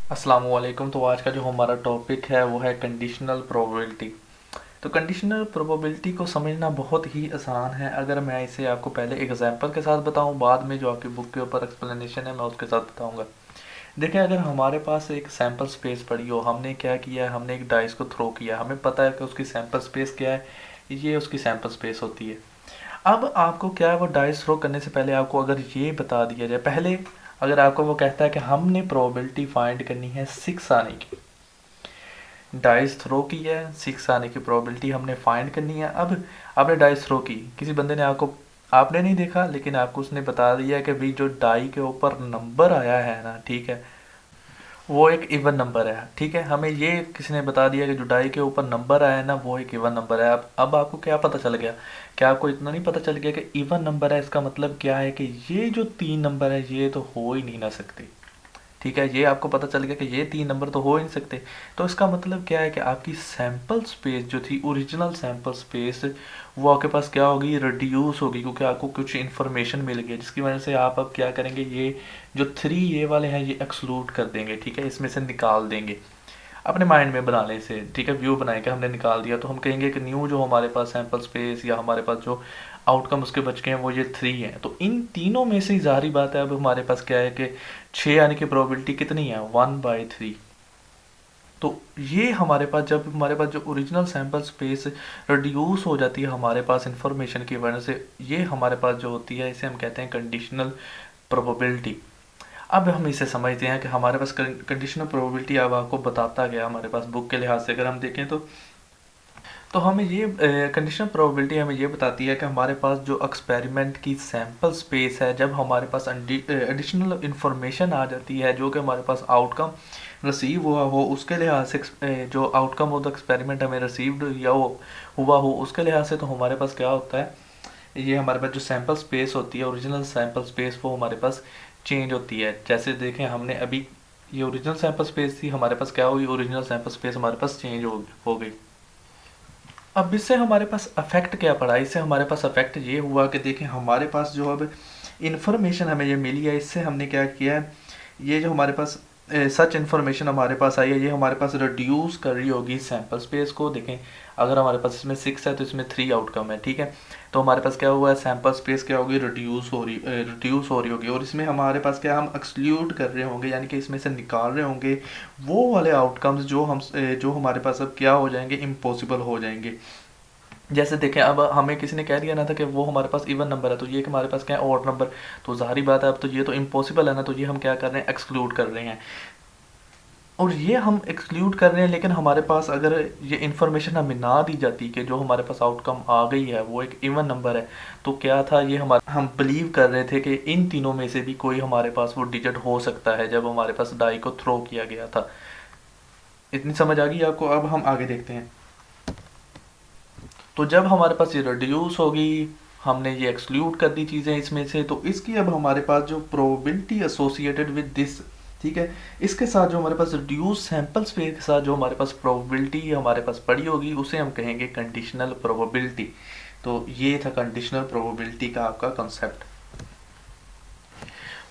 अस्सलामुअलैकुम। तो आज का जो हमारा टॉपिक है वो है कंडीशनल प्रोबेबिलिटी। तो कंडीशनल प्रोबेबिलिटी को समझना बहुत ही आसान है अगर मैं इसे आपको पहले एग्जांपल के साथ बताऊं, बाद में जो आपकी बुक के ऊपर एक्सप्लेनेशन है मैं उसके साथ बताऊंगा। देखिए, अगर हमारे पास एक सैम्पल स्पेस पड़ी हो, हमने क्या किया है, हमने एक डाइस को थ्रो किया, हमें पता है कि उसकी सैम्पल स्पेस क्या है, ये उसकी सैम्पल स्पेस होती है। अब आपको क्या है, वो डाइस थ्रो करने से पहले आपको अगर ये बता दिया जाए, पहले अगर आपको वो कहता है कि हमने प्रोबेबिलिटी फाइंड करनी है 6 आने की, डाइस थ्रो की है, 6 आने की प्रोबेबिलिटी हमने फाइंड करनी है। अब आपने डाइस थ्रो की, किसी बंदे ने आपको, आपने नहीं देखा लेकिन आपको उसने बता दिया कि भाई जो डाई के ऊपर नंबर आया है ना, ठीक है, वो एक इवन नंबर है। ठीक है, हमें ये किसी ने बता दिया कि जो डाई के ऊपर नंबर आया है ना, वो एक इवन नंबर है। अब आपको क्या पता चल गया? क्या आपको इतना नहीं पता चल गया कि इवन नंबर है, इसका मतलब क्या है कि ये जो 3 नंबर है ये तो हो ही नहीं ना सकते। ठीक है, ये आपको पता चल गया कि ये 3 नंबर तो हो ही नहीं सकते। तो इसका मतलब क्या है कि आपकी सैंपल स्पेस जो थी, ओरिजिनल सैंपल स्पेस, वो आपके पास क्या होगी, रिड्यूस होगी, क्योंकि आपको कुछ इन्फॉर्मेशन मिल गई जिसकी वजह से आप अब क्या करेंगे, ये जो 3 ये वाले हैं ये एक्सक्लूड कर देंगे। ठीक है, इसमें से निकाल देंगे, अपने माइंड में बना लें इसे। ठीक है, व्यू बनाए कि हमने निकाल दिया, तो हम कहेंगे कि न्यू जो हमारे पास सैंपल स्पेस या हमारे पास जो आउटकम उसके बच गए हैं वो ये 3 हैं। तो इन तीनों में से जारी बात है, अब हमारे पास क्या है कि 6 आने की प्रोबेबिलिटी कितनी है, 1/3। तो ये हमारे पास, जब हमारे पास जो ओरिजिनल सैंपल स्पेस रिड्यूस हो जाती है हमारे पास इंफॉर्मेशन की वजह से, ये हमारे पास जो होती है इसे हम कहते हैं कंडीशनल प्रोबेबिलिटी। अब हम इसे समझते हैं कि हमारे पास कंडीशनल प्रोबेबिलिटी अब आपको बताता गया हमारे पास बुक के लिहाज से अगर हम देखें तो हमें ये कंडीशनल प्रोबेबिलिटी हमें ये बताती है कि हमारे पास जो एक्सपेरिमेंट की सैंपल स्पेस है, जब हमारे पास एडिशनल इंफॉर्मेशन आ जाती है जो कि हमारे पास आउटकम रिसीव हुआ हो, उसके लिहाज से जो आउटकम ऑफ द एक्सपेरिमेंट हमें रिसीव्ड या हुआ हो उसके लिहाज से, तो हमारे पास क्या होता है, ये हमारे पास जो सैंपल स्पेस होती है, ओरिजिनल सैंपल स्पेस, वो हमारे पास चेंज होती है। जैसे देखें, हमने अभी ये ओरिजिनल सैंपल स्पेस थी, हमारे पास क्या हुई, ओरिजिनल सैंपल स्पेस हमारे पास चेंज हो गई। अब इससे हमारे पास अफेक्ट क्या पड़ा, इससे हमारे पास अफेक्ट ये हुआ कि देखें, हमारे पास जो अब इन्फॉर्मेशन हमें ये मिली है, इससे हमने क्या किया है, ये जो हमारे पास सच इन्फॉर्मेशन हमारे पास आई है, ये हमारे पास रिड्यूस कर रही होगी सैंपल स्पेस को। देखें, अगर हमारे पास इसमें 6 है तो इसमें 3 आउटकम है। ठीक है, तो हमारे पास क्या हुआ है, सैंपल स्पेस क्या होगी, रिड्यूस हो रही होगी, और इसमें हमारे पास क्या, हम एक्सक्लूड कर रहे होंगे, यानी कि इसमें से निकाल रहे होंगे वो वाले आउटकम्स जो हमारे पास अब क्या हो जाएंगे, इम्पॉसिबल हो जाएंगे। जैसे देखें, अब हमें किसी ने कह दिया ना था कि वो हमारे पास इवन नंबर है, तो ये कि हमारे पास क्या है, ऑड नंबर। तो जाहिर बात है, अब तो ये तो इम्पॉसिबल है ना, तो ये हम क्या कर रहे हैं, एक्सक्लूड कर रहे हैं। और ये हम एक्सक्लूड कर रहे हैं, लेकिन हमारे पास अगर ये इन्फॉर्मेशन हमें ना दी जाती कि जो हमारे पास आउटकम आ गई है वो एक इवन नंबर है, तो क्या था, ये हमारा, हम बिलीव कर रहे थे कि इन तीनों में से भी कोई हमारे पास वो डिजिट हो सकता है जब हमारे पास डाई को थ्रो किया गया था। इतनी समझ आ गई आपको? अब हम आगे देखते हैं। तो जब हमारे पास ये रिड्यूस होगी, हमने ये एक्सक्लूड कर दी चीज़ें इसमें से, तो इसकी अब हमारे पास जो प्रोबेबिलिटी एसोसिएटेड विद दिस, ठीक है, इसके साथ जो हमारे पास रिड्यूस सैंपल स्पेस के साथ जो हमारे पास प्रोबेबिलिटी हमारे पास पड़ी होगी, उसे हम कहेंगे कंडीशनल प्रोबेबिलिटी। तो ये था कंडीशनल प्रोबेबिलिटी का आपका कंसेप्ट।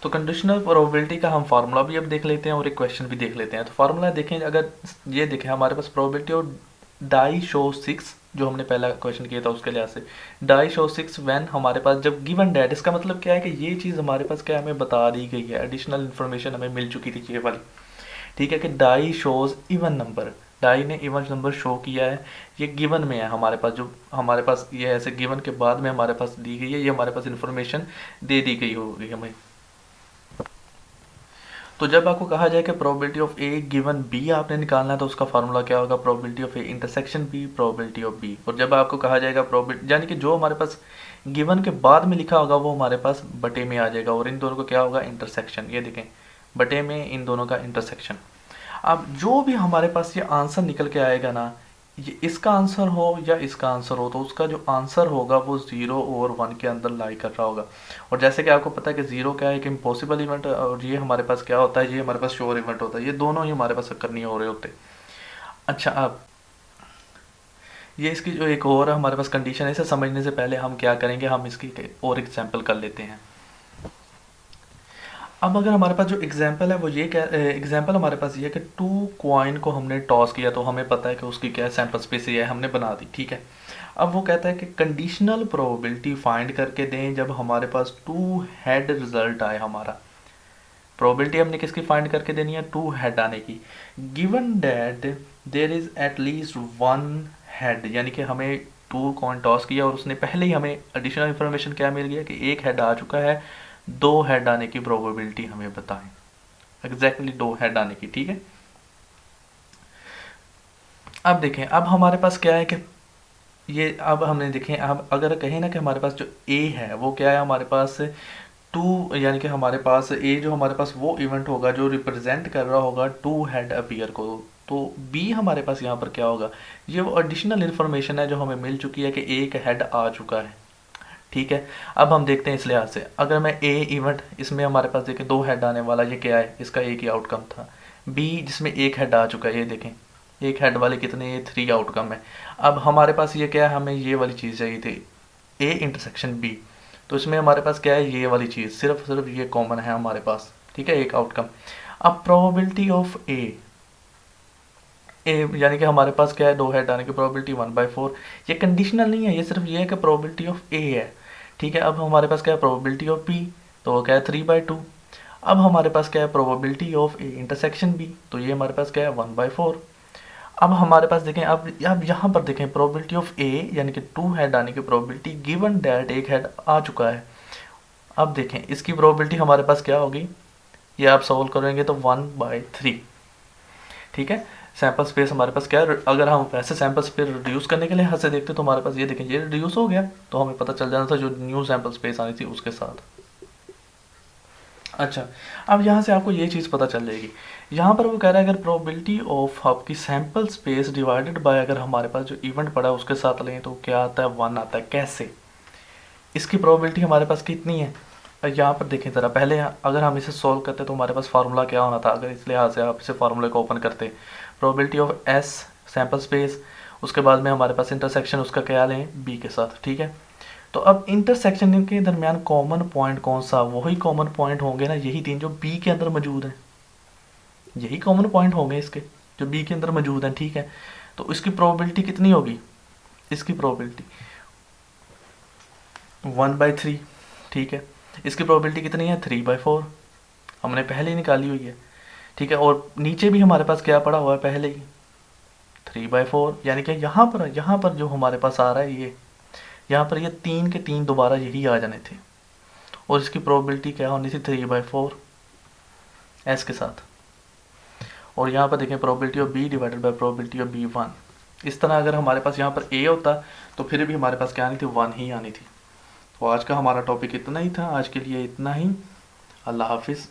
तो कंडीशनल प्रोबेबिलिटी का हम फार्मूला भी अब देख लेते हैं और एक क्वेश्चन भी देख लेते हैं। तो फार्मूला देखें, अगर ये देखें, हमारे पास प्रोबेबिलिटी और डाई शो 6, जो हमने पहला क्वेश्चन किया था उसके लिहाज से, डाई शो 6 व्हेन हमारे पास जब गिवन डेट, इसका मतलब क्या है कि ये चीज़ हमारे पास क्या हमें बता दी गई है, एडिशनल इन्फॉर्मेशन हमें मिल चुकी थी ये वाली। ठीक है, कि die shows even number, die ने इवन नंबर शो किया है, ये गिवन में है हमारे पास, जो हमारे पास ये ऐसे गिवन के बाद में हमारे पास दी गई है, ये हमारे पास इन्फॉर्मेशन दे दी गई होगी हमें। तो जब आपको कहा जाए कि probability of A given B आपने निकालना है, तो उसका फार्मूला क्या होगा, probability of A intersection B, probability of B. और जब आपको कहा जाएगा प्रोबेबिलिटी, यानी कि जो हमारे पास गिवन के बाद में लिखा होगा वो हमारे पास बटे में आ जाएगा, और इन दोनों को क्या होगा, इंटरसेक्शन। ये देखें, बटे में इन दोनों का इंटरसेक्शन। अब जो भी हमारे पास ये आंसर निकल के आएगा ना, ये इसका आंसर हो या इसका आंसर हो, तो उसका जो आंसर होगा वो 0 और 1 के अंदर लाई कर रहा होगा। और जैसे कि आपको पता है कि 0 क्या है, एक इम्पॉसिबल इवेंट है, और ये हमारे पास क्या होता है, ये हमारे पास श्योर इवेंट होता है। ये दोनों ही हमारे पास अक्कर नहीं हो रहे होते। अच्छा, अब ये इसकी जो एक और हमारे पास कंडीशन है, इसे समझने से पहले हम क्या करेंगे, हम इसकी और एग्जाम्पल कर लेते हैं। अब अगर हमारे पास जो एग्जांपल है वो ये क्या, एग्जांपल हमारे पास ये है कि 2 कॉइन को हमने टॉस किया, तो हमें पता है कि उसकी क्या सैंपल स्पेस ये है, हमने बना दी, ठीक है। अब वो कहता है कि कंडीशनल प्रोबेबिलिटी फाइंड करके दें जब हमारे पास 2 हेड रिजल्ट आए हमारा। प्रोबेबिलिटी हमने किसकी फाइंड करके देनी है, 2 हेड आने की। Given that there is at least 1 head, यानी कि हमें 2 कॉइन टॉस किया और उसने पहले ही हमें एडिशनल इन्फॉर्मेशन क्या मिल गया कि 1 हेड आ चुका है, 2 हेड आने की प्रोबेबिलिटी हमें बताएं, एग्जैक्टली 2 हेड आने की, ठीक है। अब देखें, अब हमारे पास क्या है कि ये, अब हमने देखें, अब अगर कहें ना कि हमारे पास जो ए है वो क्या है, हमारे पास 2, यानी कि हमारे पास ए जो हमारे पास वो इवेंट होगा जो रिप्रेजेंट कर रहा होगा 2 हेड अपीयर को, तो बी हमारे पास यहाँ पर क्या होगा, ये वो एडिशनल इन्फॉर्मेशन है जो हमें मिल चुकी है कि एक हेड आ चुका है, ठीक है। अब हम देखते हैं इस लिहाज से, अगर मैं ए इवेंट, इसमें हमारे पास देखें 2 हेड आने वाला, ये क्या है, इसका एक ही आउटकम था। बी जिसमें एक हेड आ चुका है, ये देखें एक हेड वाले कितने, ये 3 आउटकम है। अब हमारे पास ये क्या है, हमें ये वाली चीज़ चाहिए थी, ए इंटरसेक्शन बी, तो इसमें हमारे पास क्या है, ये वाली चीज़, सिर्फ ये कॉमन है हमारे पास, ठीक है, एक आउटकम। अब प्रोबेबिलिटी ऑफ ए यानी कि हमारे पास क्या है, 2 हेड आने की प्रोबेबिलिटी 1/4, ये कंडीशनल नहीं है, ये सिर्फ ये है कि प्रोबेबिलिटी ऑफ ए है, ठीक है। अब हमारे पास क्या है, प्रोबेबिलिटी ऑफ बी, तो वो क्या है 3/2। अब हमारे पास क्या है, probability of A intersection B, तो ये हमारे पास क्या है 1/4। अब हमारे पास देखें, अब यहाँ पर देखें प्रोबेबिलिटी ऑफ ए यानी कि 2 हेड आने की प्रोबेबिलिटी गिवन डैट एक हेड आ चुका है। अब देखें इसकी प्रोबेबिलिटी हमारे पास क्या होगी, ये आप सॉल्व करेंगे तो 1/3, ठीक है। सैंपल स्पेस हमारे पास क्या है, अगर हम वैसे सैंपल स्पेस रिड्यूस करने के लिए हाथ से देखते तो हमारे पास ये देखें ये रिड्यूस हो गया, तो हमें पता चल जाना था जो न्यू सैंपल स्पेस आनी थी उसके साथ। अच्छा, अब यहाँ से आपको ये चीज़ पता चल जाएगी, यहाँ पर वो कह रहा है अगर प्रोबेबिलिटी ऑफ आपकी सैंपल स्पेस डिवाइडेड बाय अगर हमारे पास जो इवेंट पड़ा है उसके साथ लें तो क्या आता है, 1 आता है। कैसे, इसकी प्रोबेबिलिटी हमारे पास कितनी है, यहाँ पर देखें ज़रा, पहले अगर हम इसे सॉल्व करते तो हमारे पास फार्मूला क्या होना था, अगर इस लिहाज से आप इसे फार्मूले को ओपन करते, probability of S sample space, उसके बाद में हमारे पास इंटरसेक्शन उसका क्या लें, बी के साथ, ठीक है। तो अब इंटरसेक्शन के दरमियान कॉमन पॉइंट कौन सा, वही कॉमन पॉइंट होंगे ना, यही 3 जो बी के अंदर मौजूद हैं, यही कॉमन पॉइंट होंगे इसके जो बी के अंदर मौजूद हैं, ठीक है। तो इसकी प्रोबेबिलिटी कितनी होगी, इसकी प्रोबेबिलिटी 1/3, ठीक है। इसकी प्रोबेबिलिटी कितनी है, 3/4, हमने पहले ही निकाली हुई है, ठीक है। और नीचे भी हमारे पास क्या पड़ा हुआ है पहले ही, 3/4, यानी कि यहाँ पर जो हमारे पास आ रहा है ये, यहाँ पर ये 3 के 3 दोबारा यही आ जाने थे, और इसकी प्रोबेबिलिटी क्या होनी थी, 3/4 एस के साथ। और यहाँ पर देखें probability of B divided by probability of B 1। इस तरह अगर हमारे पास यहाँ पर ए होता तो फिर भी हमारे पास क्या आनी थी, 1 ही आनी थी। तो आज का हमारा टॉपिक इतना ही था, आज के लिए इतना ही। अल्लाह हाफिज़।